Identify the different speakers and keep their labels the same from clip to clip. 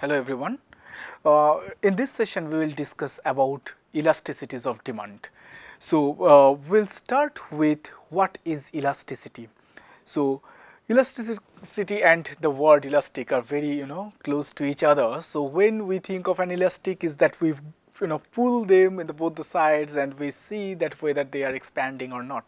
Speaker 1: Hello everyone. In this session we will discuss about elasticities of demand. So we'll start with what is elasticity. So elasticity and the word elastic are very close to each other. So when we think of an elastic is that we pull them in both the sides and we see that whether they are expanding or not.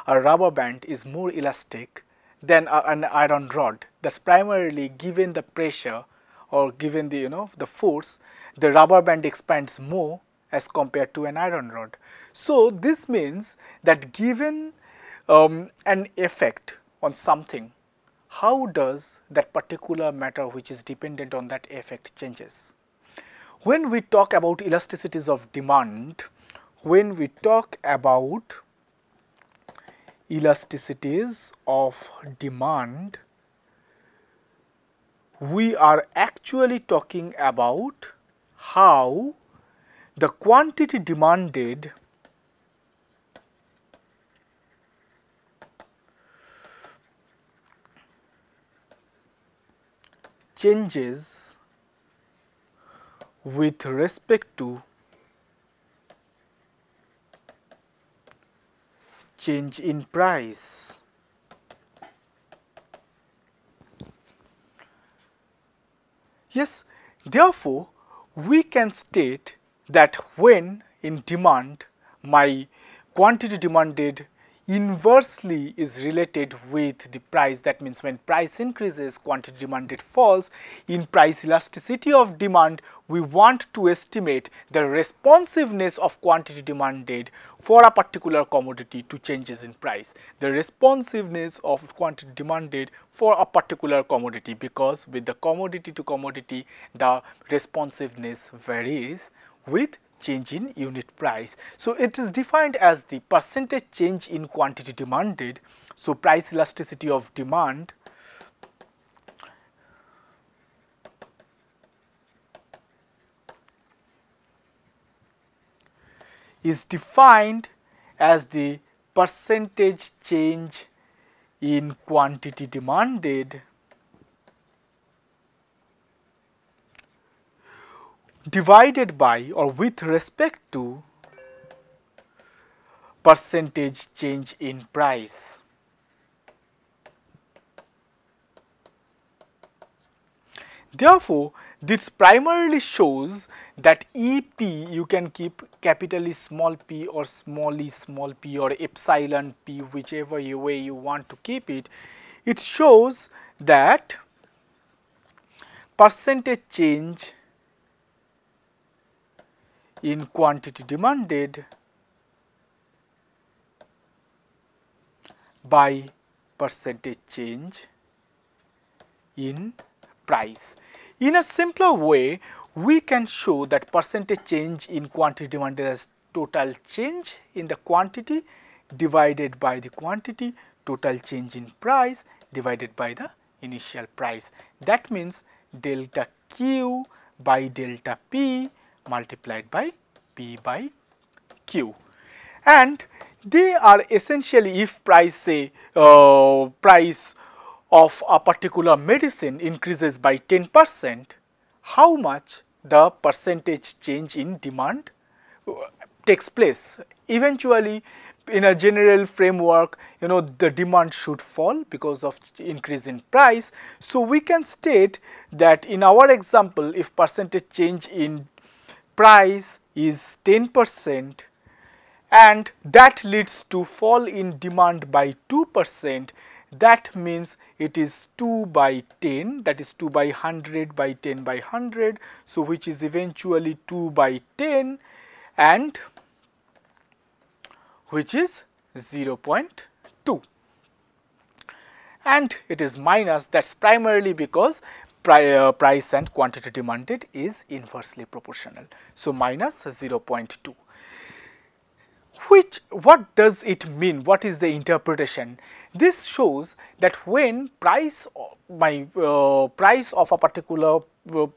Speaker 1: A rubber band is more elastic than an iron rod. That's primarily given the pressure or given the the force, the rubber band expands more as compared to an iron rod. So this means that given an effect on something, how does that particular matter which is dependent on that effect changes? When we talk about elasticities of demand, when we talk about elasticities of demand, we are actually talking about how the quantity demanded changes with respect to change in price. Yes, therefore, we can state that when in demand my quantity demanded inversely is related with the price. That means when price increases, quantity demanded falls. In price elasticity of demand, we want to estimate the responsiveness of quantity demanded for a particular commodity to changes in price. The responsiveness of quantity demanded for a particular commodity, because with the commodity to commodity, the responsiveness varies with change in unit price. So it is defined as the percentage change in quantity demanded. So price elasticity of demand is defined as the percentage change in quantity demanded divided by or with respect to percentage change in price. Therefore, this primarily shows that EP, you can keep capital E small p or small e small p or epsilon p, whichever way you want to keep it. It shows that percentage change in quantity demanded by percentage change in price. In a simpler way, we can show that percentage change in quantity demanded as total change in the quantity divided by the quantity, total change in price divided by the initial price. That means delta Q by delta P multiplied by P by Q. And they are essentially, if price say price of a particular medicine increases by 10%, how much the percentage change in demand takes place. Eventually, in a general framework, the demand should fall because of increase in price. So we can state that in our example, if percentage change in price is 10% and that leads to fall in demand by 2%, that means it is 2 by 10, that is 2 by 100 by 10 by 100, so which is eventually 2 by 10 and which is 0.2. And it is minus, that's primarily because price and quantity demanded is inversely proportional. So minus 0.2. What does it mean? What is the interpretation? This shows that when price of a particular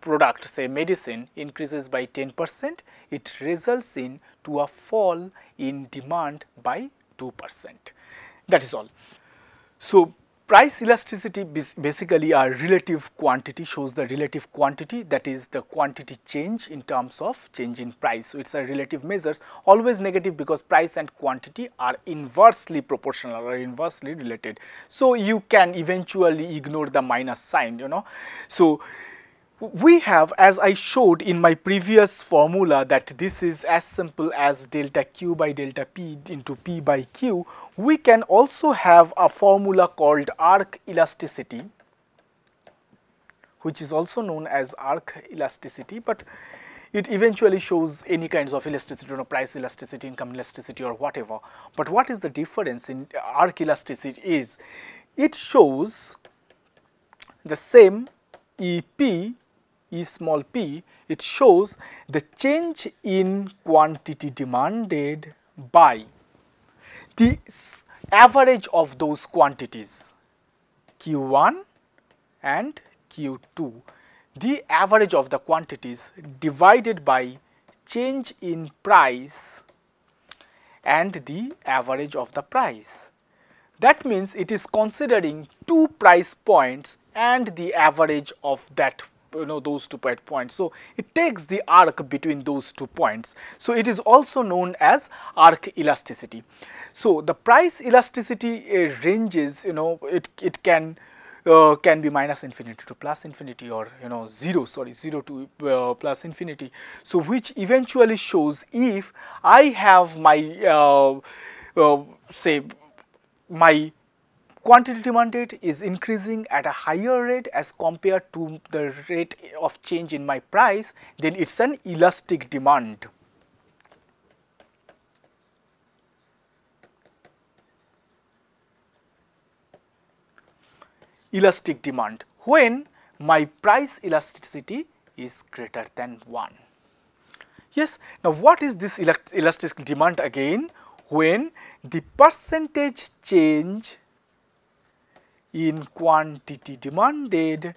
Speaker 1: product, say medicine, increases by 10%, it results in to a fall in demand by 2%. That is all. So price elasticity basically a relative quantity, shows the relative quantity, that is the quantity change in terms of change in price. So, it is a relative measures, always negative because price and quantity are inversely proportional or inversely related. So, you can eventually ignore the minus sign, you know. So, we have, as I showed in my previous formula, that this is as simple as delta Q by delta P into P by Q. We can also have a formula called arc elasticity, which is also known as arc elasticity, but it eventually shows any kinds of elasticity, you know, price elasticity, income elasticity or whatever. But what is the difference in arc elasticity is, it shows the same EP, E small p, it shows the change in quantity demanded by the average of those quantities Q1 and Q2, the average of the quantities divided by change in price and the average of the price. That means it is considering two price points and the average of that, you know, those 2 points. So, it takes the arc between those 2 points. So, it is also known as arc elasticity. So, the price elasticity ranges, you know, it can be minus infinity to plus infinity, or, you know, 0 to plus infinity. So, which eventually shows if I have my say my quantity demanded is increasing at a higher rate as compared to the rate of change in my price, then it is an elastic demand. Elastic demand when my price elasticity is greater than 1. Yes, now what is this elastic demand again? When the percentage change in quantity demanded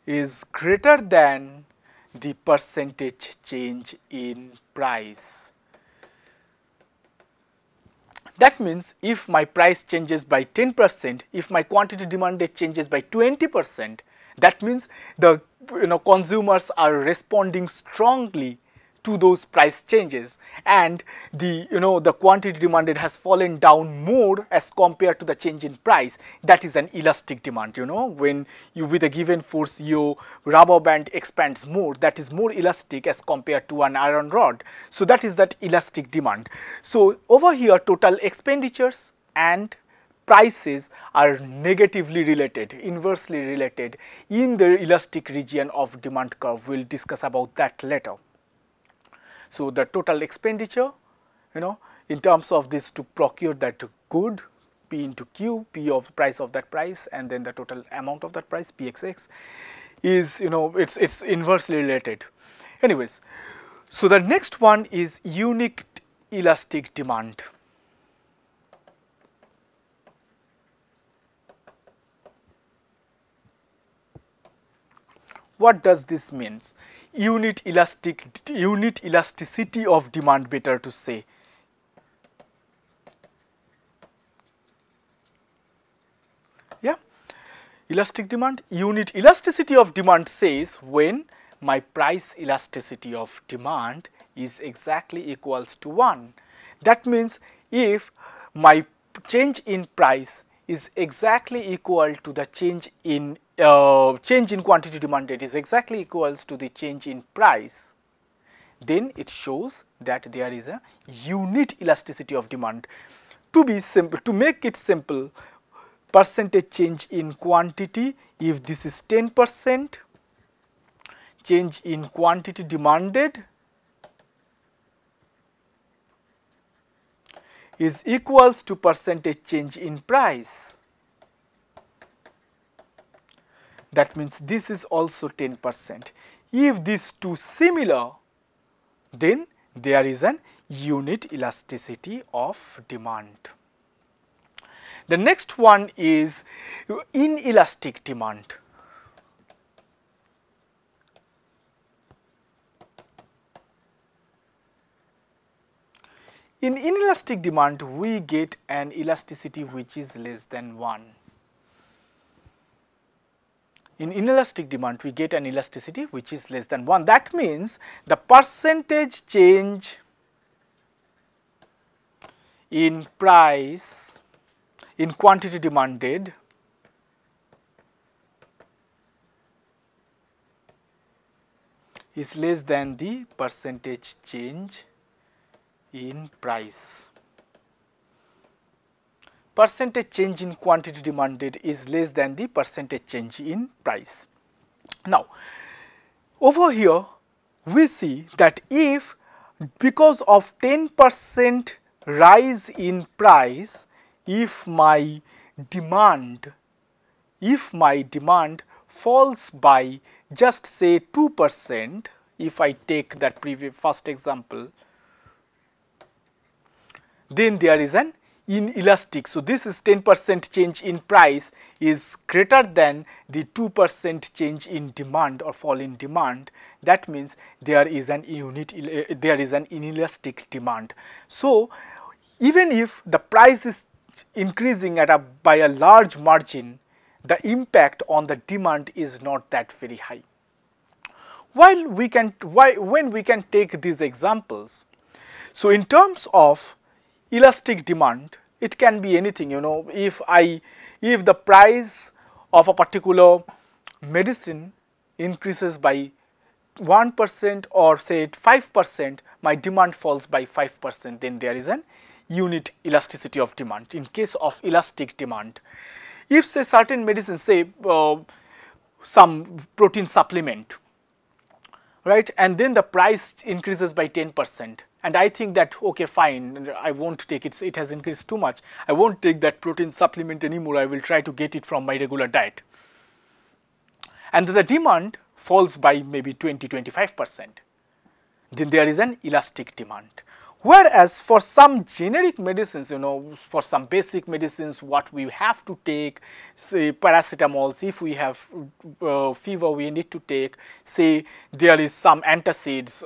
Speaker 1: is greater than the percentage change in price. That means if my price changes by 10%, if my quantity demanded changes by 20%, that means the, you know, consumers are responding strongly to those price changes, and the, you know, the quantity demanded has fallen down more as compared to the change in price. That is an elastic demand. You know, when you, with a given force, your rubber band expands more, that is more elastic as compared to an iron rod. So, that is that elastic demand. So, over here total expenditures and prices are negatively related, inversely related in the elastic region of demand curve. We will discuss about that later. So, the total expenditure, you know, in terms of this to procure that good, P into Q, P of price of that price, and then the total amount of that price, PXX, is, you know, it's inversely related. Anyways, so the next one is unique elastic demand. What does this mean? Unit elasticity of demand, better to say. Yeah, elastic demand, unit elasticity of demand says when my price elasticity of demand is exactly equals to 1. That means if my change in price is exactly equal to the change in quantity demanded is exactly equals to the change in price, then it shows that there is a unit elasticity of demand. To be simple, to make it simple, percentage change in quantity, if this is 10%, change in quantity demanded is equals to percentage change in price. That means this is also 10%. If these two similar, then there is an unit elasticity of demand. The next one is inelastic demand. In inelastic demand, we get an elasticity which is less than 1. In inelastic demand, we get an elasticity which is less than 1. That means the percentage change in price in quantity demanded is less than the percentage change in price. Percentage change in quantity demanded is less than the percentage change in price. Now, over here we see that if because of 10% rise in price, if my demand falls by just say 2%, if I take that first example, then there is an inelastic. So, this is 10% change in price is greater than the 2% change in demand or fall in demand. That means there is an inelastic demand. So, even if the price is increasing by a large margin, the impact on the demand is not that very high. When we can take these examples, so in terms of elastic demand, it can be anything, you know. If the price of a particular medicine increases by 1% or say 5%, my demand falls by 5%, then there is an unit elasticity of demand in case of elastic demand. If say certain medicines, say some protein supplement, right, and then the price increases by 10%, and I think that okay fine, I won't take it, it has increased too much, I won't take that protein supplement anymore, I will try to get it from my regular diet, and the demand falls by maybe 20-25%, then there is an elastic demand. Whereas for some generic medicines, you know, for some basic medicines what we have to take, say paracetamols, if we have fever we need to take, say there is some antacids,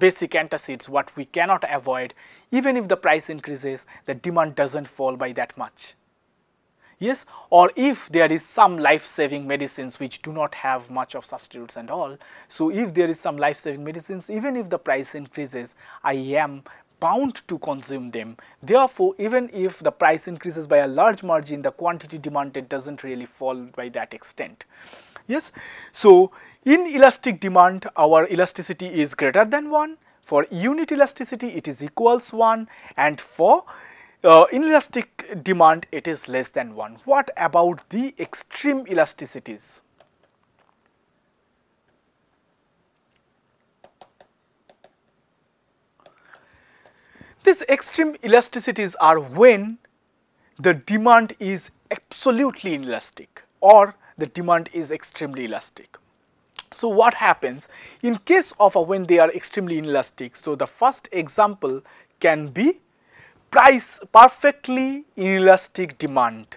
Speaker 1: basic antacids what we cannot avoid, even if the price increases, the demand doesn't fall by that much. Yes, or if there is some life-saving medicines which do not have much of substitutes and all, so if there is some life-saving medicines, even if the price increases, I am bound to consume them. Therefore, even if the price increases by a large margin, the quantity demanded doesn't really fall by that extent. Yes, so in elastic demand, our elasticity is greater than 1. For unit elasticity, it is equals 1, and for inelastic demand, it is less than 1. What about the extreme elasticities? These extreme elasticities are when the demand is absolutely inelastic or the demand is extremely elastic. So, what happens in case of when they are extremely inelastic? So, the first example can be price perfectly inelastic demand,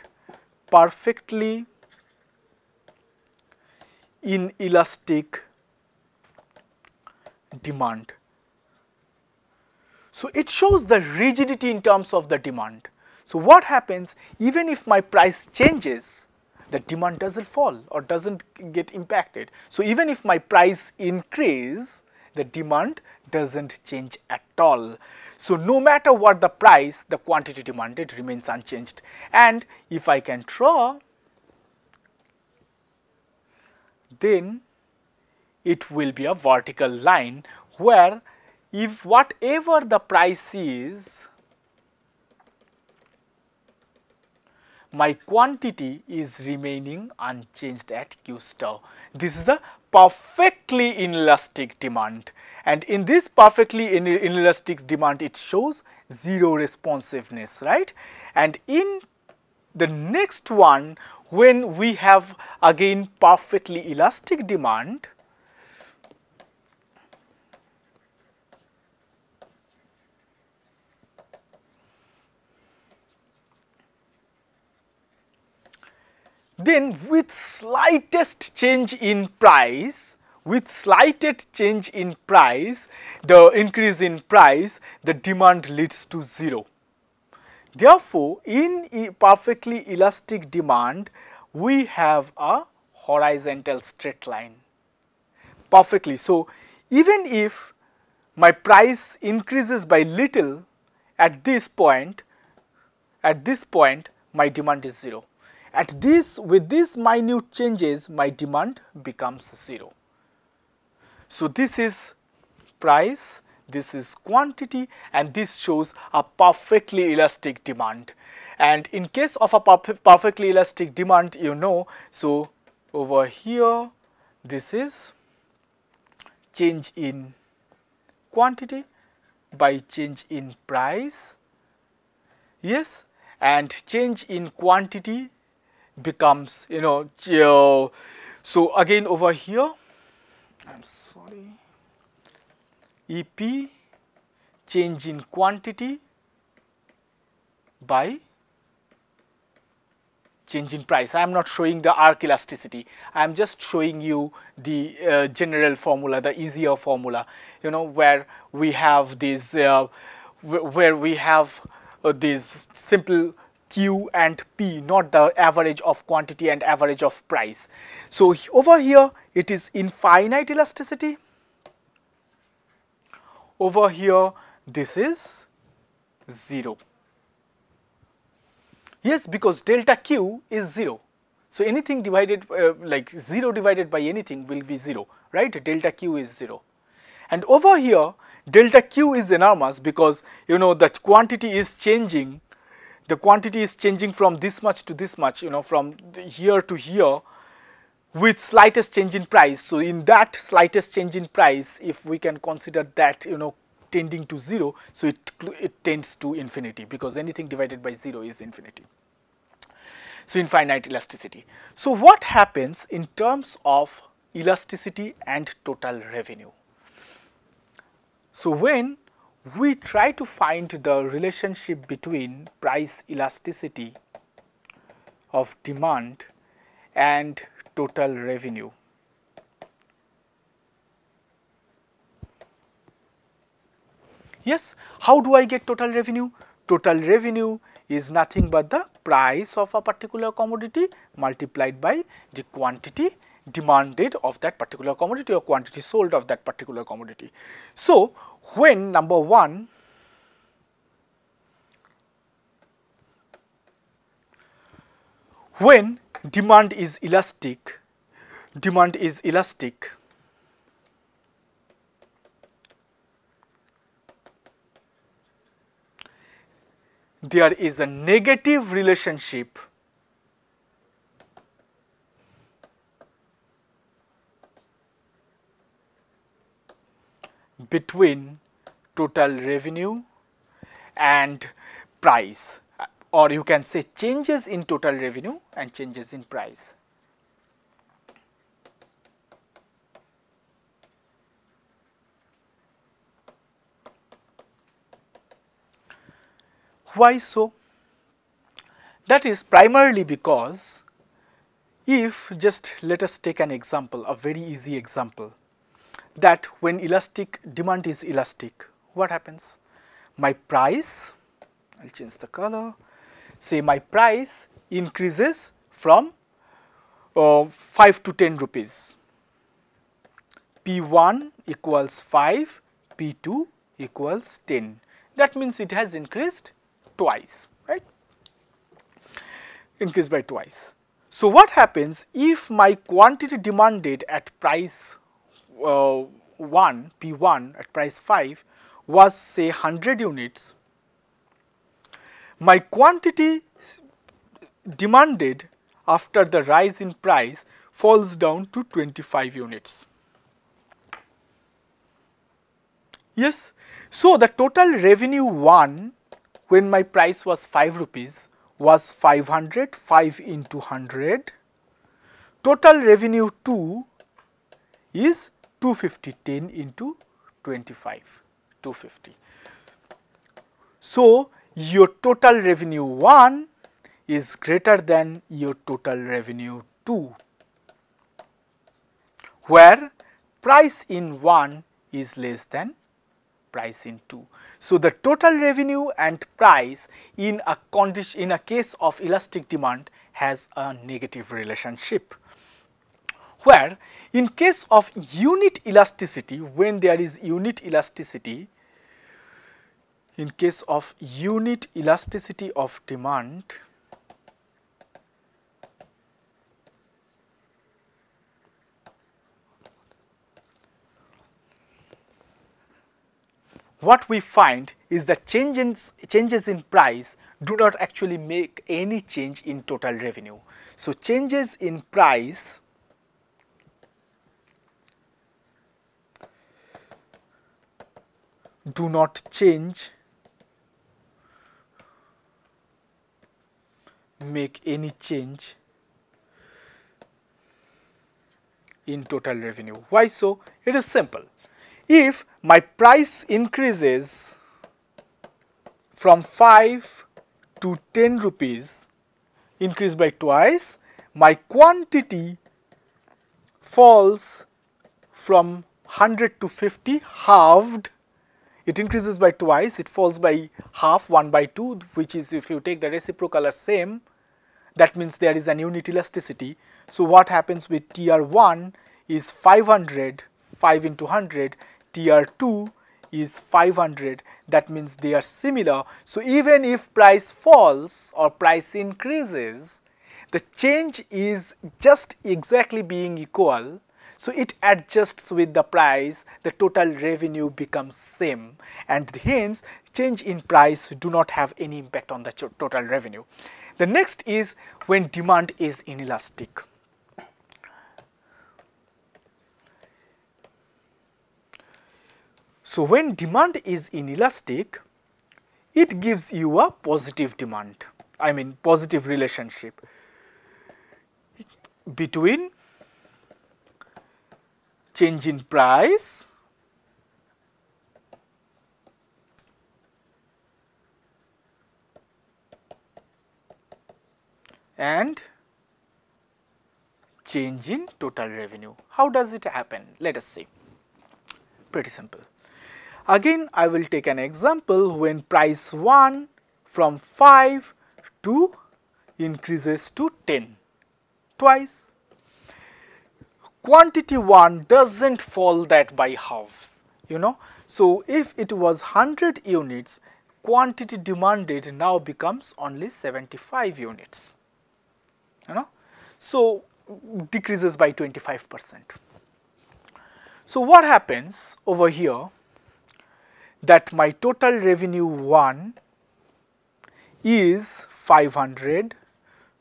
Speaker 1: perfectly inelastic demand. So, it shows the rigidity in terms of the demand. So, what happens even if my price changes, the demand doesn't fall or doesn't get impacted. So, even if my price increase, the demand doesn't change at all. So, no matter what the price, the quantity demanded remains unchanged. And if I can draw, then it will be a vertical line where if whatever the price is, my quantity is remaining unchanged at Q star. This is the perfectly inelastic demand, and in this perfectly inelastic demand it shows zero responsiveness, right? And in the next one, when we have again perfectly elastic demand, then with slightest change in price, with slighted change in price, the increase in price, the demand leads to 0. Therefore, in perfectly elastic demand, we have a horizontal straight line. Perfectly. So, even if my price increases by little at this point my demand is 0. With these minute changes, my demand becomes 0. So, this is price, this is quantity, and this shows a perfectly elastic demand. And in case of a perfectly elastic demand, so over here this is change in quantity by change in price, yes, and change in quantity becomes, so again over here, I'm sorry, EP change in quantity by change in price. I am not showing the arc elasticity, I am just showing you the general formula, the easier formula, where we have this this simple Q and P, not the average of quantity and average of price. So over here it is infinite elasticity, over here this is 0. Yes, because delta Q is 0. So anything divided like 0 divided by anything will be 0, right? Delta Q is 0. And over here delta Q is enormous because the quantity is changing. The quantity is changing from this much to this much, from here to here with slightest change in price. So in that slightest change in price, if we can consider that tending to 0, so it tends to infinity, because anything divided by 0 is infinity. So infinite elasticity. So what happens in terms of elasticity and total revenue? So when we try to find the relationship between price elasticity of demand and total revenue, yes, how do I get total revenue? Total revenue is nothing but the price of a particular commodity multiplied by the quantity demanded of that particular commodity or quantity sold of that particular commodity. So when number 1, when demand is elastic, there is a negative relationship between total revenue and price, or you can say changes in total revenue and changes in price. Why so? That is primarily because, if just let us take an example, a very easy example, that when demand is elastic, what happens? My price, I'll change the color, say my price increases from 5 to 10 rupees. P1 equals 5, P2 equals 10. That means it has increased twice, right? Increased by twice. So what happens if my quantity demanded at price 1, P1 at price 5 was say 100 units, my quantity demanded after the rise in price falls down to 25 units. Yes, so the total revenue 1 when my price was 5 rupees was 500, 5 into 100. Total revenue 2 is 250, 10 into 25, 250. So your total revenue 1 is greater than your total revenue 2, where price in 1 is less than price in 2. So, the total revenue and price in a condition, in a case of elastic demand, has a negative relationship, where in case of unit elasticity, when there is unit elasticity, in case of unit elasticity of demand, what we find is that changes in price do not actually make any change in total revenue. So, changes in price do not make any change in total revenue. Why so? It is simple. If my price increases from 5 to 10 rupees, increase by twice, my quantity falls from 100 to 50, halved. It increases by twice, it falls by half, 1 by 2, which is, if you take the reciprocal as same, that means there is an unit elasticity. So, what happens with tier 1 is 500, 5 into 100, tier 2 is 500, that means they are similar. So, even if price falls or price increases, the change is just exactly being equal. So, it adjusts with the price, the total revenue becomes same, and hence change in price do not have any impact on the total revenue. The next is when demand is inelastic. So, when demand is inelastic, it gives you a positive demand, I mean positive relationship between change in price and change in total revenue. How does it happen? Let us see. Pretty simple. Again, I will take an example when price 1 from 5 to increases to 10 twice. Quantity 1 doesn't fall that by half, you know. So, if it was 100 units, quantity demanded now becomes only 75 units, you know. So, decreases by 25%. So, what happens over here, that my total revenue 1 is 500,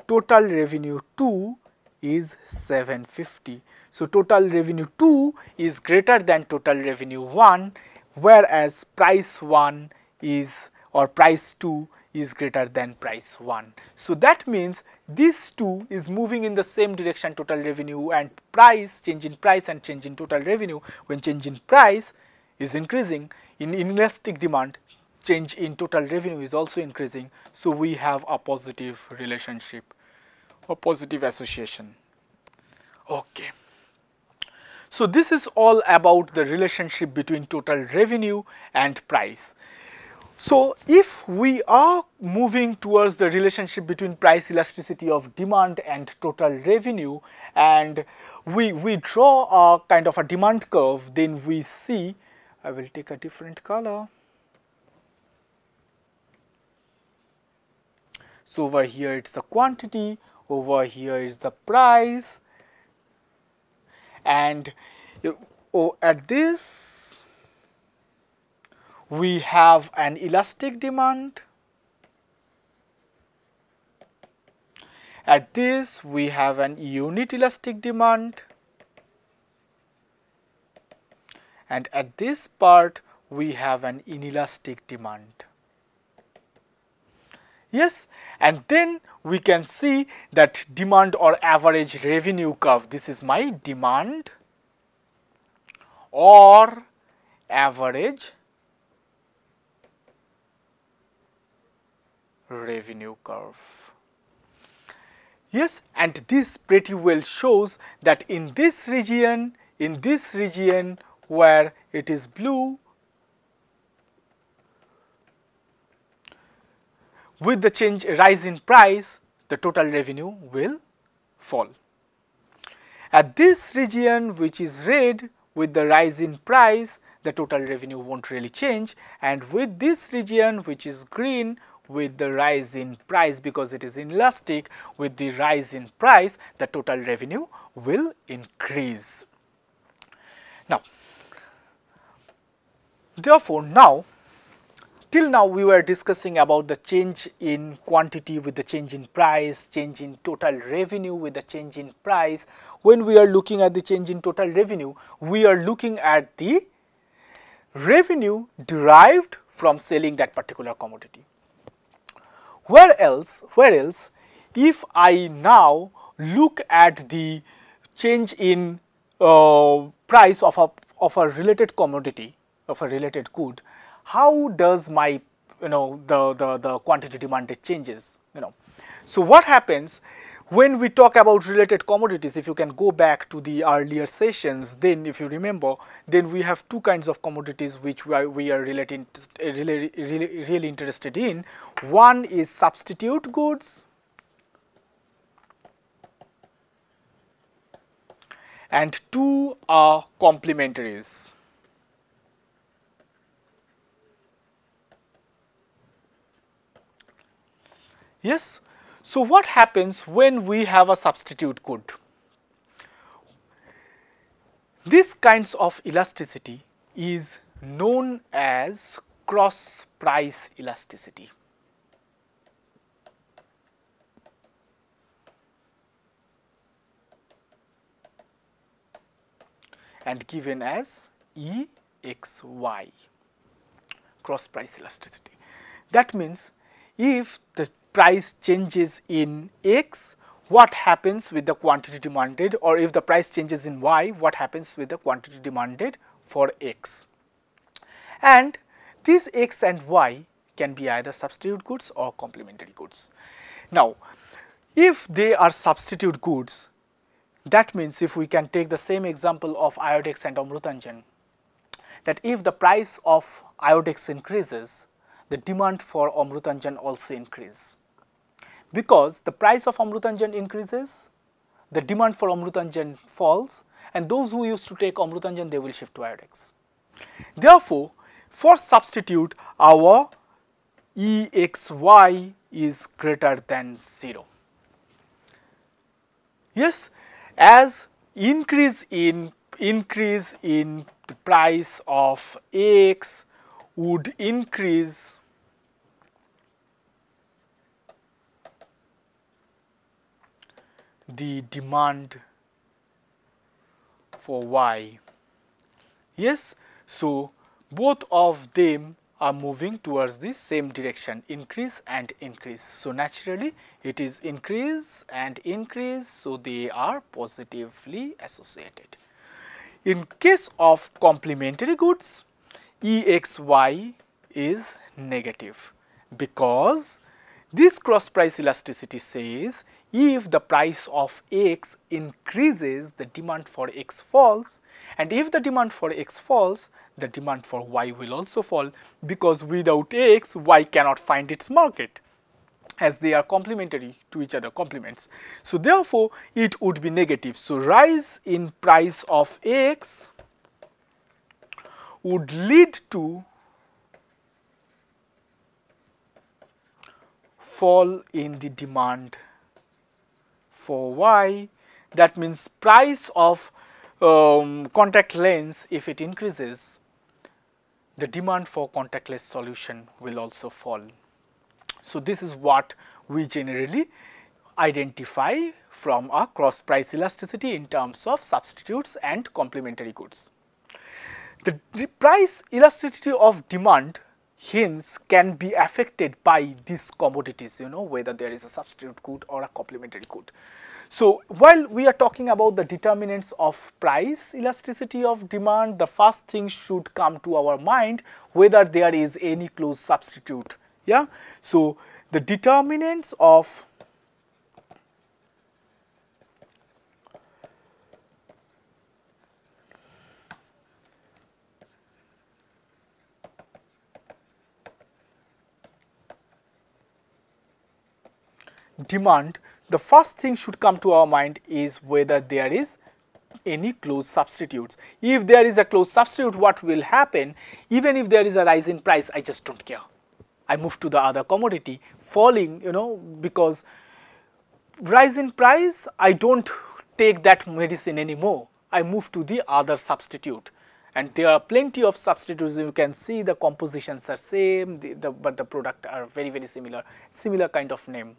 Speaker 1: total revenue 2 is 750. So, total revenue 2 is greater than total revenue 1, whereas price 1 is, or price 2 is greater than price 1. So, that means this 2 is moving in the same direction, total revenue and price, change in price and change in total revenue. When change in price is increasing, in inelastic demand, change in total revenue is also increasing. So, we have a positive relationship or positive association. Okay. So, this is all about the relationship between total revenue and price. So, if we are moving towards the relationship between price elasticity of demand and total revenue, and we draw a kind of a demand curve, then we see, I will take a different color. So, over here it is the quantity, over here is the price, and at this we have an elastic demand, at this we have an unit elastic demand, and at this part we have an inelastic demand. Yes, and then we can see that demand or average revenue curve. This is my demand or average revenue curve. Yes, and this pretty well shows that in this region, in this region where it is blue, with the rise in price, the total revenue will fall. At this region which is red, with the rise in price, the total revenue won't really change, and with this region which is green, with the rise in price, because it is inelastic, with the rise in price, the total revenue will increase. Now, therefore, till now we were discussing about the change in quantity with the change in price, change in total revenue with the change in price. When we are looking at the change in total revenue, we are looking at the revenue derived from selling that particular commodity. Where else, if I now look at the change in price of a related commodity, of a related good, how does my the quantity demanded changes? So what happens when we talk about related commodities? If you can go back to the earlier sessions, then if you remember, then we have two kinds of commodities which we are really interested in. One is substitute goods, and two are complementaries. Yes. So what happens when we have a substitute good? This kinds of elasticity is known as cross price elasticity. And given as EXY, cross price elasticity. That means if the price changes in X, what happens with the quantity demanded, or if the price changes in Y, what happens with the quantity demanded for X. And these X and Y can be either substitute goods or complementary goods. Now, if they are substitute goods, that means if we can take the same example of iodex and amrutanjan, that if the price of iodex increases, the demand for amrutanjan also increases. Because the price of amrutanjan increases, the demand for amrutanjan falls, and those who used to take amrutanjan, they will shift to iodex. Therefore, for substitute, our EXY is greater than 0. Yes, as increase in the price of X would increase the demand for Y. Yes, so both of them are moving towards the same direction, increase and increase. So naturally it is increase and increase, so they are positively associated. In case of complementary goods, EXY is negative, because this cross price elasticity says if the price of X increases, the demand for X falls, and if the demand for X falls, the demand for Y will also fall, because without X, Y cannot find its market, as they are complementary to each other, complements. So therefore, it would be negative. So rise in price of X would lead to fall in the demand for Y. That means price of contact lens, if it increases, the demand for contactless solution will also fall. So this is what we generally identify from a cross price elasticity in terms of substitutes and complementary goods. The price elasticity of demand hence can be affected by these commodities, whether there is a substitute good or a complementary good. So while we are talking about the determinants of price elasticity of demand, the first thing should come to our mind whether there is any close substitute. Yeah. So the determinants of demand, the first thing should come to our mind is whether there is any close substitutes. If there is a close substitute, what will happen? Even if there is a rise in price, I just don't care. I move to the other commodity, falling, because rise in price, I don't take that medicine anymore. I move to the other substitute. And there are plenty of substitutes. You can see the compositions are same, but the product are very, very similar kind of name,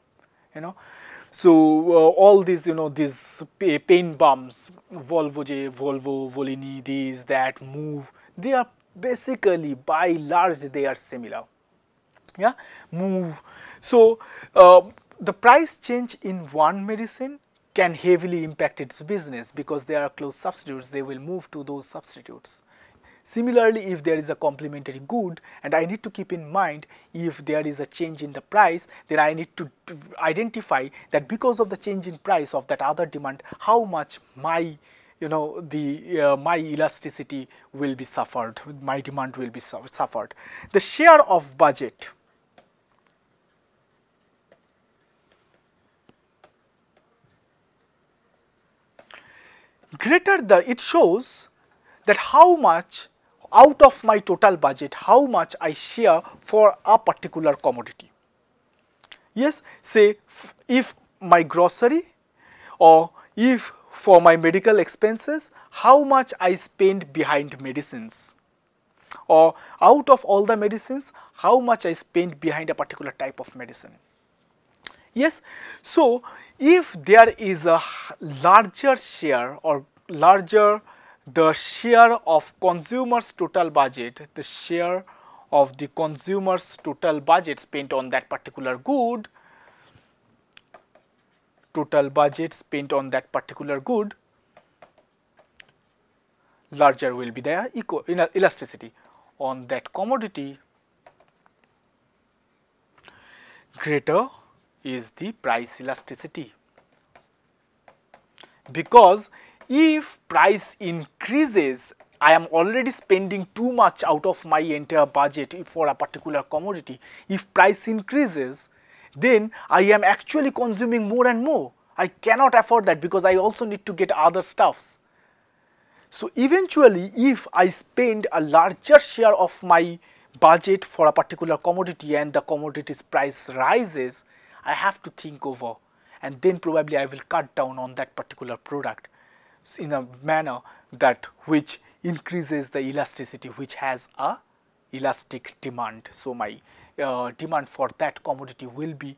Speaker 1: So all these, these pain bumps, Volvo, Volini, these, that, Move, they are basically by large they are similar. Yeah, Move. So the price change in one medicine can heavily impact its business because there are close substitutes. They will move to those substitutes. Similarly, if there is a complementary good, and I need to keep in mind if there is a change in the price, then I need to identify that because of the change in price of that other demand, how much my my elasticity will be suffered, my demand will be suffered. The share of budget. It shows that how much out of my total budget, how much I share for a particular commodity. Yes, say if my grocery or if for my medical expenses, how much I spend behind medicines, or out of all the medicines, how much I spend behind a particular type of medicine. Yes, so if there is a larger share or larger the share of consumers' total budget, the share of the consumer's total budget spent on that particular good, larger will be the elasticity on that commodity, greater is the price elasticity. Because if price increases, I am already spending too much out of my entire budget for a particular commodity. If price increases, then I am actually consuming more and more. I cannot afford that because I also need to get other stuffs. So eventually, if I spend a larger share of my budget for a particular commodity and the commodity's price rises, I have to think over, and then probably I will cut down on that particular product in a manner that which increases the elasticity, which has a elastic demand. So my demand for that commodity will be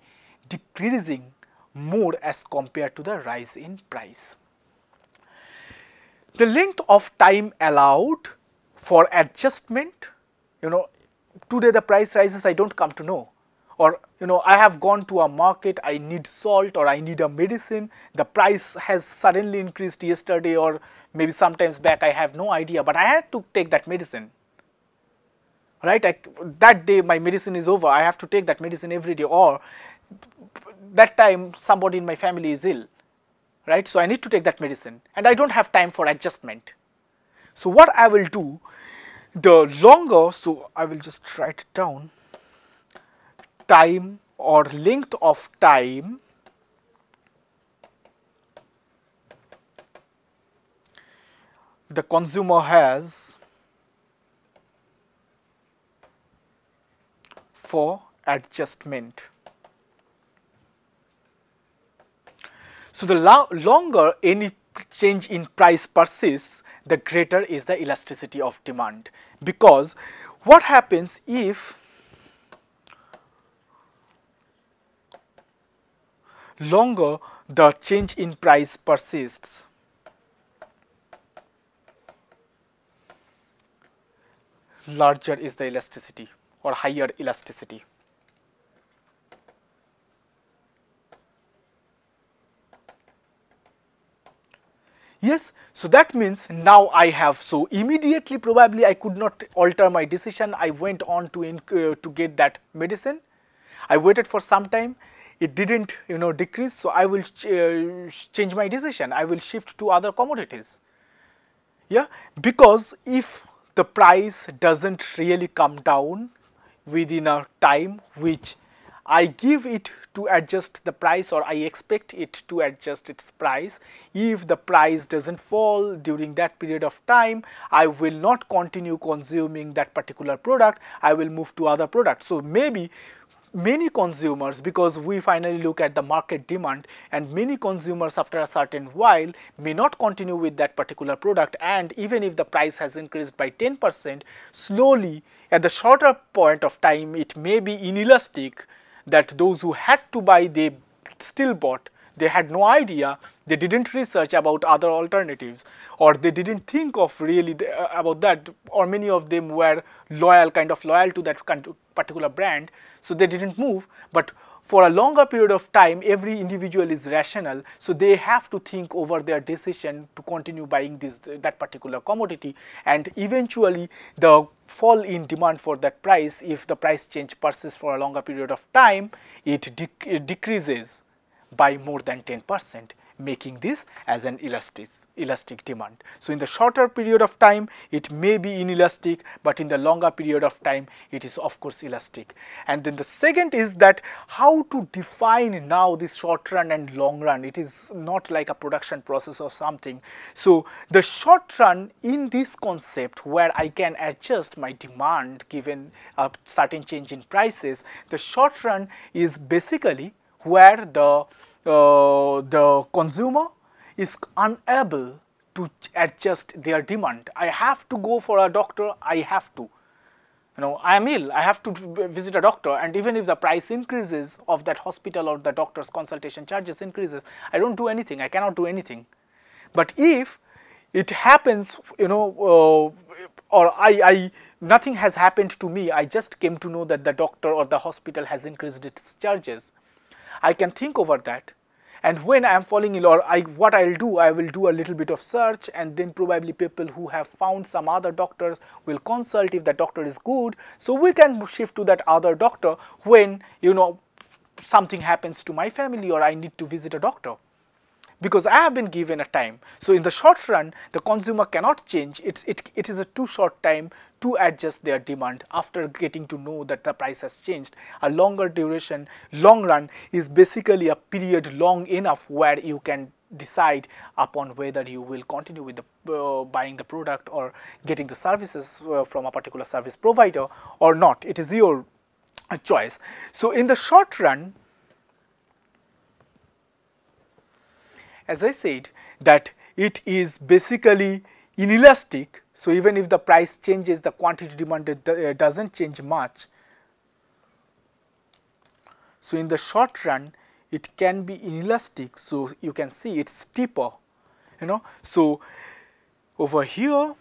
Speaker 1: decreasing more as compared to the rise in price. The length of time allowed for adjustment, today the price rises, I don't come to know. Or I have gone to a market, I need salt or I need a medicine, the price has suddenly increased yesterday or maybe sometimes back, I have no idea, but I had to take that medicine, right? That day my medicine is over, I have to take that medicine every day, or that time somebody in my family is ill, right? So I need to take that medicine and I don't have time for adjustment. So what I will do, the longer, so I will just write it down, time or length of time the consumer has for adjustment. So the longer any change in price persists, the greater is the elasticity of demand. Because what happens if longer the change in price persists, larger is the elasticity or higher elasticity. Yes, so that means now I have, so immediately probably I could not alter my decision. I went on to get that medicine. I waited for some time. It didn't decrease, so I will change my decision. I will shift to other commodities. Yeah, because if the price doesn't really come down within a time which I give it to adjust the price, or I expect it to adjust its price. If the price doesn't fall during that period of time, I will not continue consuming that particular product, I will move to other products. So maybe many consumers, because we finally look at the market demand, and many consumers after a certain while may not continue with that particular product, and even if the price has increased by 10%, slowly at the shorter point of time it may be inelastic, that those who had to buy, they still bought. They had no idea, they didn't research about other alternatives, or they didn't think of really about that, or many of them were loyal, kind of loyal to that particular brand, so they didn't move. But for a longer period of time, every individual is rational, so they have to think over their decision to continue buying that particular commodity, and eventually the fall in demand for that price, if the price change persists for a longer period of time, it decreases by more than 10%, making this as an elastic demand. So in the shorter period of time it may be inelastic, but in the longer period of time it is of course elastic. And then the second is that how to define now this short run and long run. It is not like a production process or something. So the short run in this concept, where I can adjust my demand given a certain change in prices, the short run is basically where the consumer is unable to adjust their demand. I have to go for a doctor, I have to. I am ill, I have to visit a doctor, and even if the price increases of that hospital or the doctor's consultation charges increases, I don't do anything, I cannot do anything. But if it happens, or nothing has happened to me, I just came to know that the doctor or the hospital has increased its charges, I can think over that. And when I am falling ill, or what I will do a little bit of search, and then probably people who have found some other doctors will consult if the doctor is good. So we can shift to that other doctor when something happens to my family, or I need to visit a doctor, because I have been given a time. So in the short run, the consumer cannot change. It is a too short time to adjust their demand after getting to know that the price has changed. A longer duration, long run, is basically a period long enough where you can decide upon whether you will continue with the buying the product or getting the services from a particular service provider or not. It is your choice. So in the short run, as I said, that it is basically inelastic. So even if the price changes, the quantity demanded doesn't change much. So in the short run, it can be inelastic. So you can see it's steeper. So over here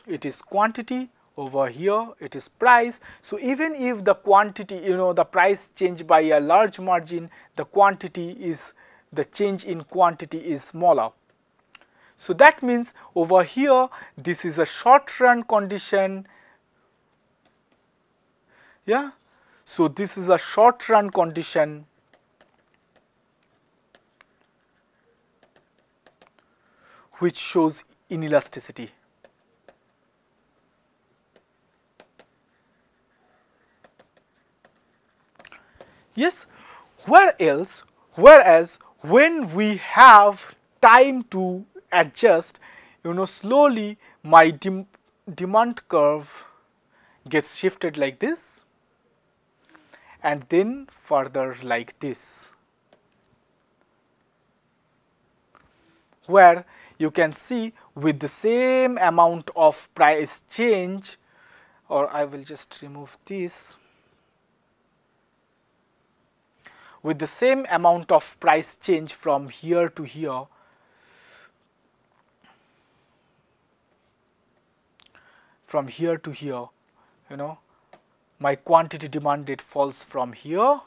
Speaker 1: it is quantity, over here it is price. So even if the quantity, the price change by a large margin, the change in quantity is smaller. So that means over here this is a short run condition. Yeah. So this is a short run condition which shows inelasticity. Yes. Whereas when we have time to adjust, slowly my demand curve gets shifted like this, and then further like this, where you can see with the same amount of price change, or I will just remove this, with the same amount of price change from here to here, my quantity demanded falls from here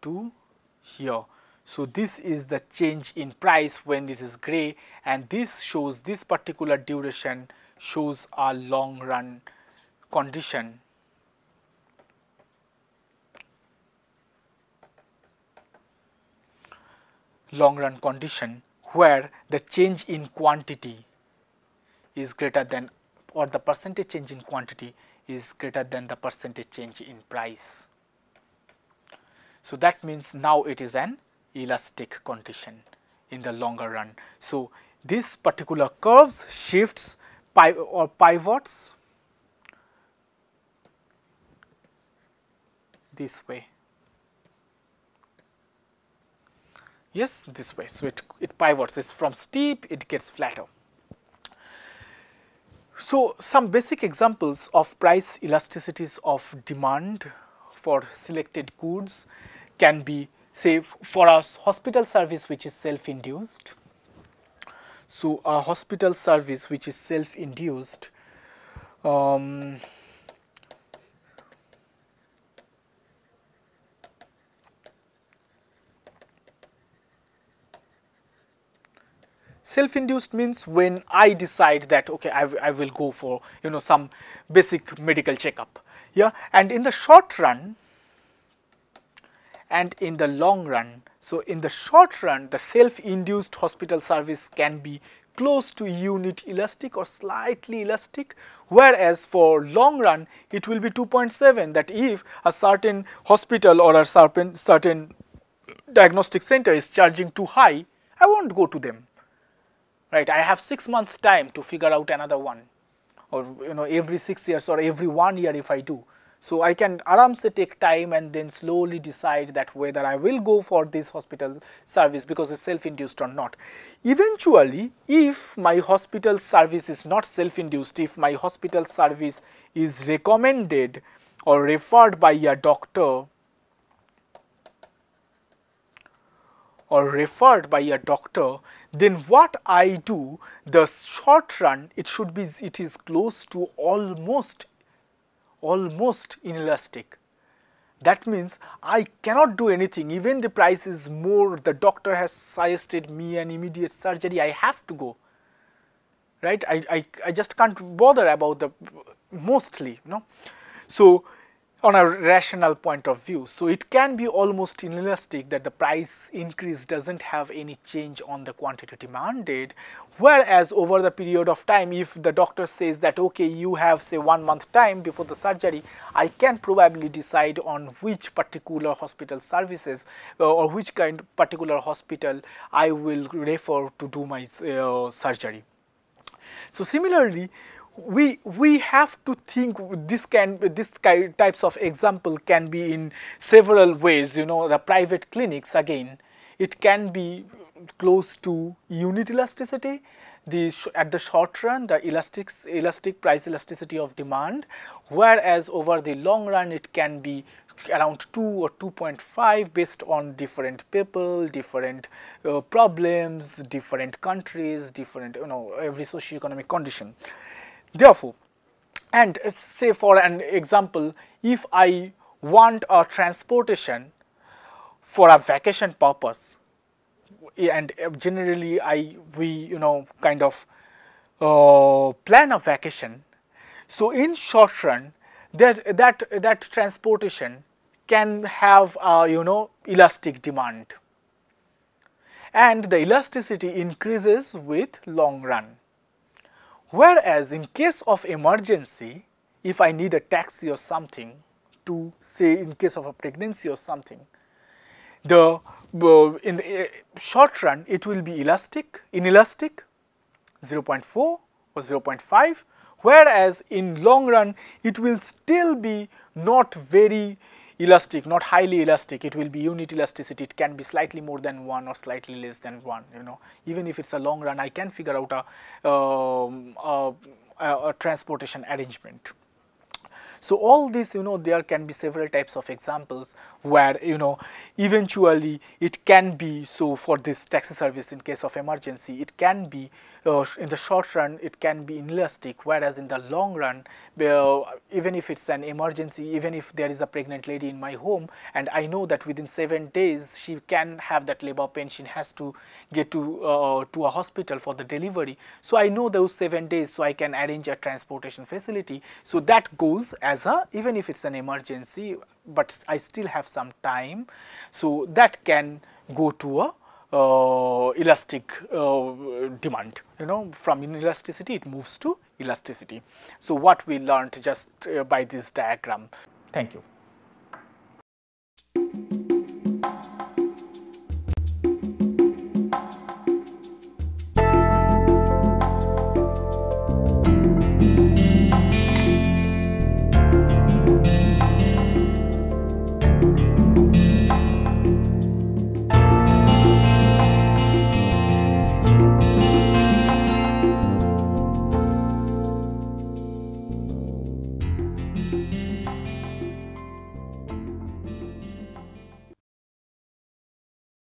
Speaker 1: to here. So this is the change in price when this is gray, and this shows, this particular duration shows a long run condition. Long run condition where the change in quantity is greater than, or the percentage change in quantity is greater than the percentage change in price. So that means now it is an elastic condition in the longer run. So this particular curves shifts or pivots this way. Yes, this way. So it pivots. It's from steep, it gets flatter. So some basic examples of price elasticities of demand for selected goods can be, say, for a hospital service which is self-induced. So a hospital service which is self-induced, self-induced means when I decide that okay, I will go for some basic medical checkup, yeah, and in the short run and in the long run. So in the short run, the self-induced hospital service can be close to unit elastic or slightly elastic, whereas for long run it will be 2.7, that if a certain hospital or a certain diagnostic center is charging too high, I won't go to them. Right, I have 6 months time to figure out another one, or every 6 years or every 1 year if I do. So I can aramse take time and then slowly decide that whether I will go for this hospital service because it's self-induced or not. Eventually, if my hospital service is not self-induced, if my hospital service is recommended or referred by a doctor then what I do, the short run, it is close to almost inelastic. That means I cannot do anything. Even the price is more, the doctor has suggested me an immediate surgery, I have to go. Right? I just can't bother about the mostly, So on a rational point of view, so it can be almost inelastic, that the price increase doesn't have any change on the quantity demanded, whereas over the period of time, if the doctor says that okay, you have say 1 month time before the surgery, I can probably decide on which particular hospital services or which particular hospital I will refer to do my surgery. So similarly, we have to think this types of example can be in several ways. The private clinics, again, it can be close to unit elasticity. At the short run, the elastic price elasticity of demand, whereas over the long run it can be around 2 or 2.5 based on different people, different problems, different countries, different every socioeconomic condition. Therefore, and say for an example, if I want a transportation for a vacation purpose, and generally we kind of plan a vacation, so in short run that transportation can have a elastic demand, and the elasticity increases with long run. Whereas in case of emergency, if I need a taxi or something, to say in case of a pregnancy or something, in the short run it will be inelastic 0.4 or 0.5, whereas in long run it will still be not very elastic, not highly elastic. It will be unit elasticity. It can be slightly more than 1 or slightly less than 1. Even if it's a long run, I can figure out a transportation arrangement. So all this, there can be several types of examples where, eventually it can be, so for this taxi service in case of emergency, it can be, in the short run, it can be inelastic, whereas in the long run, even if it's an emergency, even if there is a pregnant lady in my home, and I know that within 7 days she can have that labor pain, she has to get to a hospital for the delivery. So I know those 7 days, so I can arrange a transportation facility. So that goes as even if it's an emergency, but I still have some time, so that can go to a elastic demand. From inelasticity it moves to elasticity. So what we learned just by this diagram. Thank you.